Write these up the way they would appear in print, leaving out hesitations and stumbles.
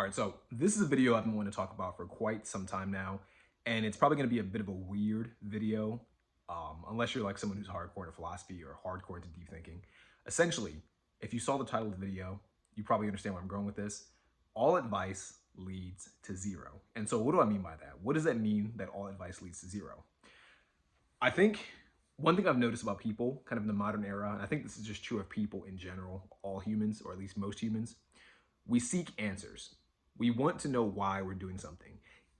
All right, so this is a video I've been wanting to talk about for quite some time now, and it's probably going to be a bit of a weird video, unless you're like someone who's hardcore into philosophy or hardcore into deep thinking. Essentially, if you saw the title of the video, you probably understand where I'm going with this. All advice leads to zero. And so what do I mean by that? What does that mean that all advice leads to zero? I think one thing I've noticed about people kind of in the modern era, and I think this is just true of people in general, all humans, or at least most humans, we seek answers. We want to know why we're doing something.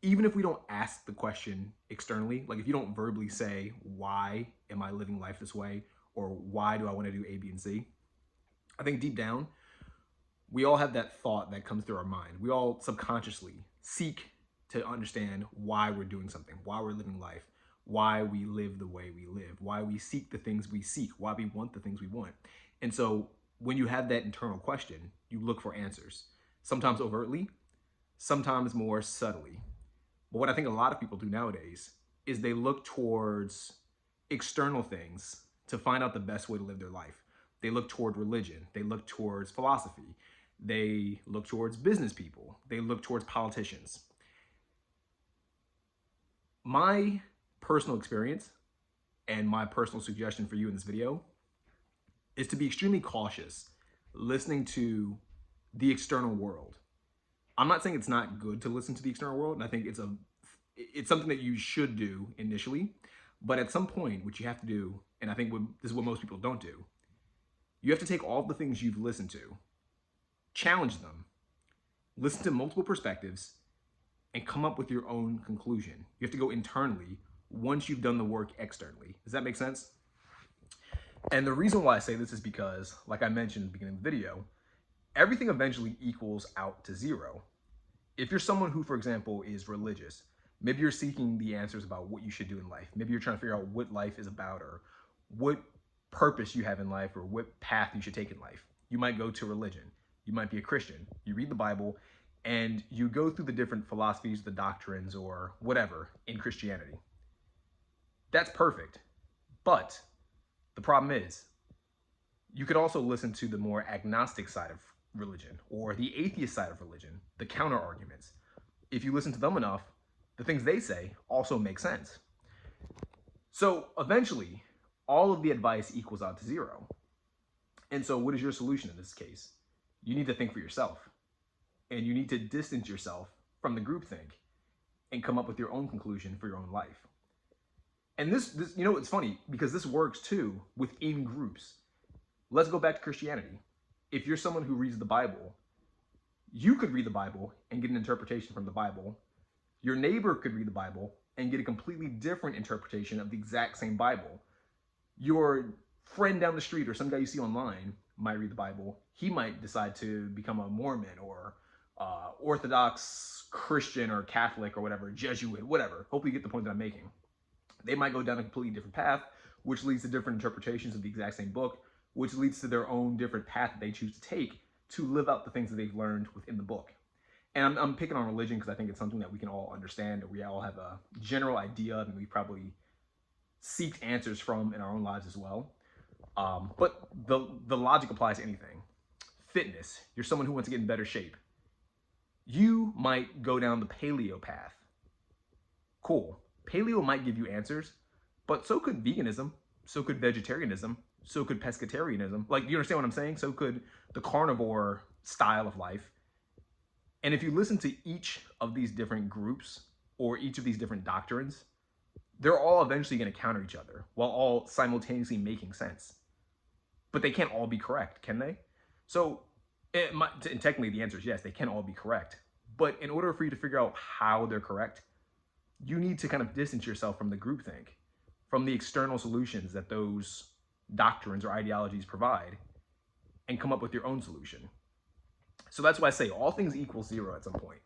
Even if we don't ask the question externally, like if you don't verbally say, why am I living life this way? Or why do I want to do A, B, and C? I think deep down, we all have that thought that comes through our mind. We all subconsciously seek to understand why we're doing something, why we're living life, why we live the way we live, why we seek the things we seek, why we want the things we want. And so when you have that internal question, you look for answers, sometimes overtly, sometimes more subtly. But what I think a lot of people do nowadays is they look towards external things to find out the best way to live their life. They look toward religion. They look towards philosophy. They look towards business people. They look towards politicians. My personal experience and my personal suggestion for you in this video is to be extremely cautious listening to the external world. I'm not saying it's not good to listen to the external world, and I think it's something that you should do initially, but at some point, what you have to do, and I think this is what most people don't do, you have to take all the things you've listened to, challenge them, listen to multiple perspectives, and come up with your own conclusion. You have to go internally once you've done the work externally. Does that make sense? And the reason why I say this is because, like I mentioned at the beginning of the video, everything eventually equals out to zero. If you're someone who, for example, is religious, maybe you're seeking the answers about what you should do in life. Maybe you're trying to figure out what life is about or what purpose you have in life or what path you should take in life. You might go to religion. You might be a Christian. You read the Bible and you go through the different philosophies, the doctrines, or whatever in Christianity. That's perfect. But the problem is, you could also listen to the more agnostic side of religion or the atheist side of religion, the counter arguments. If you listen to them enough, the things they say also make sense. So eventually, all of the advice equals out to zero. And so what is your solution in this case? You need to think for yourself, and you need to distance yourself from the groupthink and come up with your own conclusion for your own life. And this, it's funny because this works too within groups. Let's go back to Christianity. If you're someone who reads the Bible, you could read the Bible and get an interpretation from the Bible. Your neighbor could read the Bible and get a completely different interpretation of the exact same Bible. Your friend down the street or some guy you see online might read the Bible. He might decide to become a Mormon or Orthodox Christian or Catholic or whatever, Jesuit, whatever. Hopefully you get the point that I'm making. They might go down a completely different path, which leads to different interpretations of the exact same book, which leads to their own different path that they choose to take to live out the things that they've learned within the book. And I'm picking on religion because I think it's something that we can all understand, or we all have a general idea of, and we probably seek answers from in our own lives as well. But the logic applies to anything. Fitness, you're someone who wants to get in better shape. You might go down the paleo path. Cool. Paleo might give you answers, but so could veganism, so could vegetarianism, so could pescatarianism. Like, you understand what I'm saying? So could the carnivore style of life. And if you listen to each of these different groups or each of these different doctrines, they're all eventually going to counter each other while all simultaneously making sense. But they can't all be correct, can they? So, and technically the answer is yes, they can all be correct. But in order for you to figure out how they're correct, you need to kind of distance yourself from the groupthink, from the external solutions that those doctrines or ideologies provide, and come up with your own solution. So that's why I say all things equal zero at some point.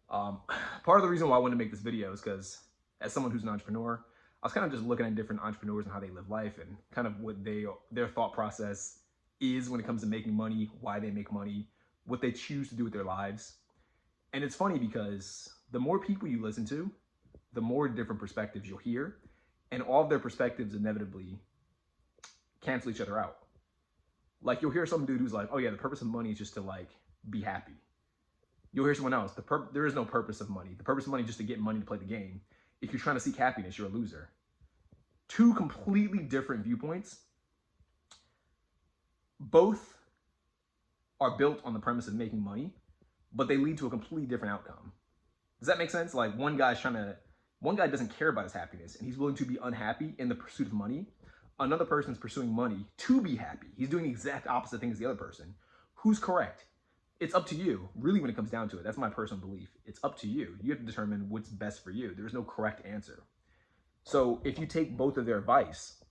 Part of the reason why I wanted to make this video is because as someone who's an entrepreneur, I was kind of just looking at different entrepreneurs and how they live life and kind of what their thought process is when it comes to making money, why they make money, what they choose to do with their lives. And it's funny because the more people you listen to, the more different perspectives you'll hear, and all of their perspectives inevitably cancel each other out. Like, you'll hear some dude who's like, oh yeah, the purpose of money is just to like be happy. You'll hear someone else, there is no purpose of money. The purpose of money is just to get money to play the game. If you're trying to seek happiness, you're a loser. Two completely different viewpoints. Both are built on the premise of making money, but they lead to a completely different outcome. Does that make sense? Like one guy doesn't care about his happiness and he's willing to be unhappy in the pursuit of money. Another person is pursuing money to be happy. He's doing the exact opposite thing as the other person. Who's correct? It's up to you, really, when it comes down to it. That's my personal belief. It's up to you. You have to determine what's best for you. There's no correct answer. So if you take both of their advice,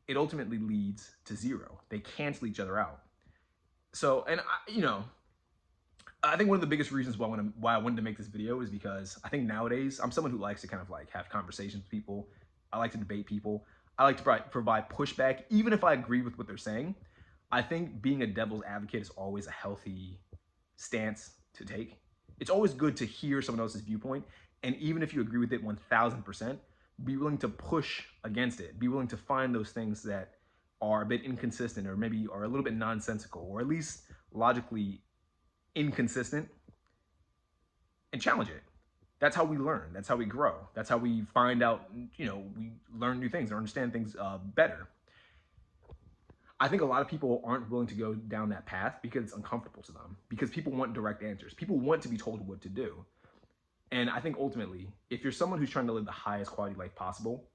it ultimately leads to zero. They cancel each other out. So, and I think one of the biggest reasons why I wanted to make this video is because I think nowadays I'm someone who likes to kind of like have conversations with people. I like to debate people. I like to provide pushback, even if I agree with what they're saying. I think being a devil's advocate is always a healthy stance to take. It's always good to hear someone else's viewpoint, and even if you agree with it 1000%, be willing to push against it. Be willing to find those things that are a bit inconsistent or maybe are a little bit nonsensical or at least logically inconsistent, and challenge it. That's how we learn. That's how we grow. That's how we find out, we learn new things and understand things better. I think a lot of people aren't willing to go down that path because it's uncomfortable to them, because people want direct answers. People want to be told what to do. And I think ultimately, if you're someone who's trying to live the highest quality life possible,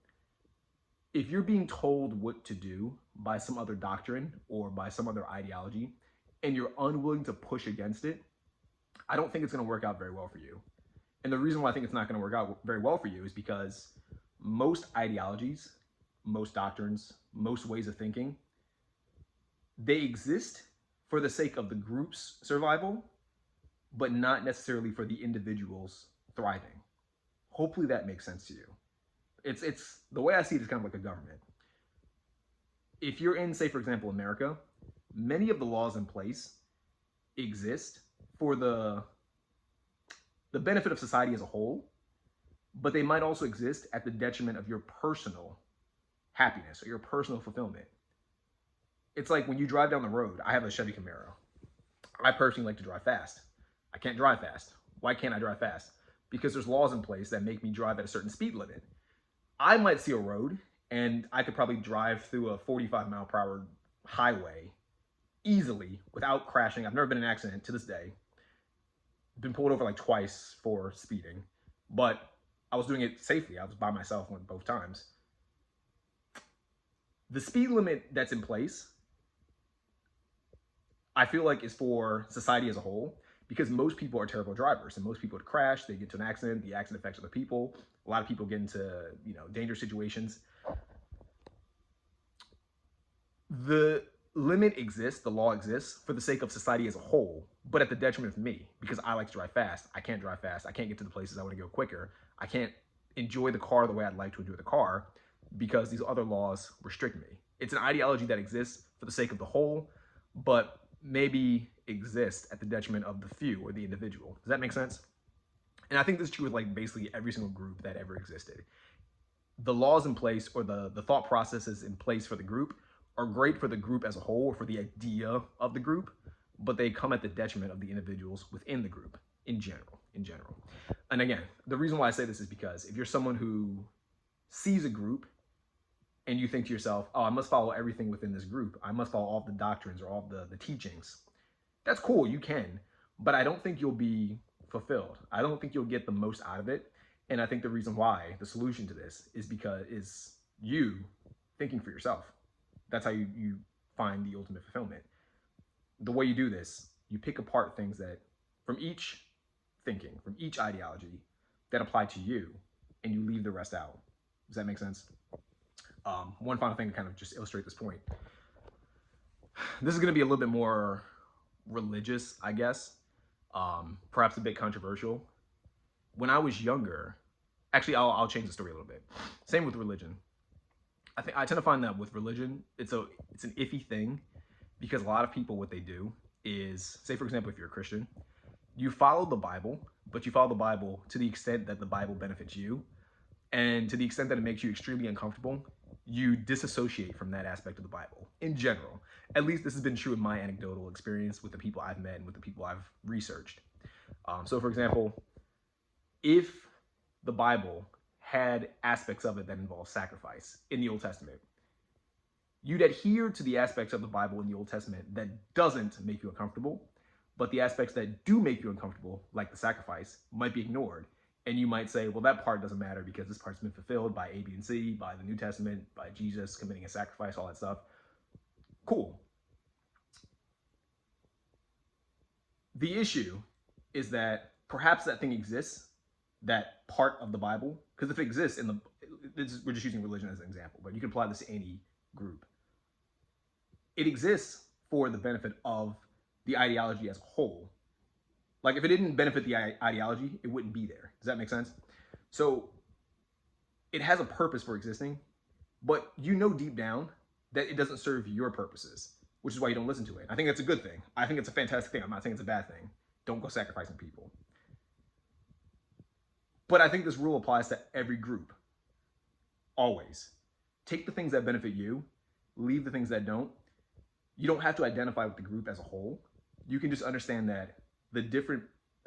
if you're being told what to do by some other doctrine or by some other ideology, and you're unwilling to push against it, I don't think it's going to work out very well for you. And the reason why I think it's not going to work out very well for you is because most ideologies, most doctrines, most ways of thinking, they exist for the sake of the group's survival, but not necessarily for the individual's thriving. Hopefully that makes sense to you. It's the way I see it is kind of like a government. If you're in, say, for example, America, many of the laws in place exist for the benefit of society as a whole, but they might also exist at the detriment of your personal happiness or your personal fulfillment. It's like when you drive down the road. I have a Chevy Camaro. I personally like to drive fast. I can't drive fast. Why can't I drive fast? Because there's laws in place that make me drive at a certain speed limit. I might see a road and I could probably drive through a 45-mile-per-hour highway easily without crashing. I've never been in an accident to this day. Been pulled over like twice for speeding, but I was doing it safely. I was by myself both times. The speed limit that's in place, I feel like, is for society as a whole, because most people are terrible drivers and most people would crash. They get into an accident. The accident affects other people. A lot of people get into dangerous situations. The limit exists, the law exists for the sake of society as a whole, but at the detriment of me, because I like to drive fast. I can't drive fast. I can't get to the places I want to go quicker. I can't enjoy the car the way I'd like to enjoy the car because these other laws restrict me. It's an ideology that exists for the sake of the whole, but maybe exists at the detriment of the few or the individual. Does that make sense? And I think this is true with like basically every single group that ever existed. The laws in place or the thought processes in place for the group are great for the group as a whole or for the idea of the group, but they come at the detriment of the individuals within the group in general. And again, the reason why I say this is because if you're someone who sees a group and you think to yourself, oh, I must follow everything within this group, I must follow all the doctrines or all the teachings, that's cool, you can, but I don't think you'll be fulfilled. I don't think you'll get the most out of it. And I think the reason why, the solution to this is you thinking for yourself. That's how you find the ultimate fulfillment. The way you do this, you pick apart things that from each thinking, from each ideology that apply to you, and you leave the rest out. Does that make sense? One final thing to kind of just illustrate this point. This is going to be a little bit more religious, I guess, perhaps a bit controversial. When I was younger, actually, I'll change the story a little bit. Same with religion. I tend to find that with religion, it's an iffy thing, because a lot of people, what they do is, say for example, if you're a Christian, you follow the Bible, but you follow the Bible to the extent that the Bible benefits you, and to the extent that it makes you extremely uncomfortable, you disassociate from that aspect of the Bible in general. At least this has been true in my anecdotal experience with the people I've met and with the people I've researched. So for example, if the Bible had aspects of it that involve sacrifice in the Old Testament, you'd adhere to the aspects of the Bible in the Old Testament that doesn't make you uncomfortable, but the aspects that do make you uncomfortable, like the sacrifice, might be ignored. And you might say, well, that part doesn't matter because this part's been fulfilled by A, B, and C, by the New Testament, by Jesus committing a sacrifice, all that stuff. Cool. The issue is that perhaps that thing exists, that part of the Bible, because if it exists in the, we're just using religion as an example, but you can apply this to any group. It exists for the benefit of the ideology as a whole. Like if it didn't benefit the ideology, it wouldn't be there. Does that make sense? So it has a purpose for existing, but you know deep down that it doesn't serve your purposes, which is why you don't listen to it. I think that's a good thing. I think it's a fantastic thing. I'm not saying it's a bad thing. Don't go sacrificing people. But I think this rule applies to every group. Always. Take the things that benefit you, leave the things that don't. You don't have to identify with the group as a whole. You can just understand that the different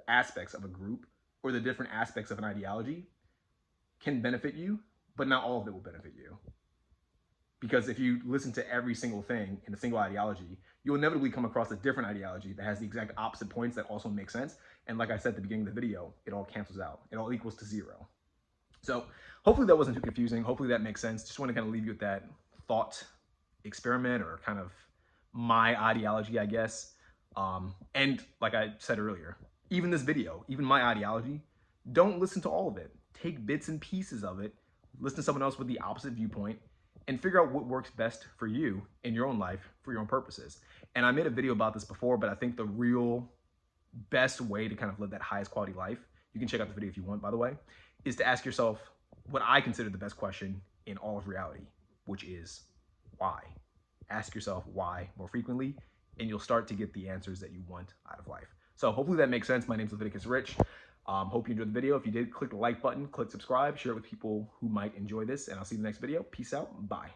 aspects of a group or the different aspects of an ideology can benefit you, but not all of it will benefit you. Because if you listen to every single thing in a single ideology, you'll inevitably come across a different ideology that has the exact opposite points that also make sense. And like I said at the beginning of the video, it all cancels out. It all equals to zero. So hopefully that wasn't too confusing. Hopefully that makes sense. Just want to kind of leave you with that thought experiment or kind of my ideology, I guess. And like I said earlier, even this video, even my ideology, don't listen to all of it. Take bits and pieces of it, listen to someone else with the opposite viewpoint, and figure out what works best for you in your own life for your own purposes. And I made a video about this before, but I think the real best way to kind of live that highest quality life, you can check out the video if you want, by the way, is to ask yourself what I consider the best question in all of reality, which is why? Ask yourself why more frequently, and you'll start to get the answers that you want out of life. So hopefully that makes sense. My name is Leviticus Rich. Hope you enjoyed the video. If you did, click the like button, click subscribe, share it with people who might enjoy this, and I'll see you in the next video. Peace out. Bye.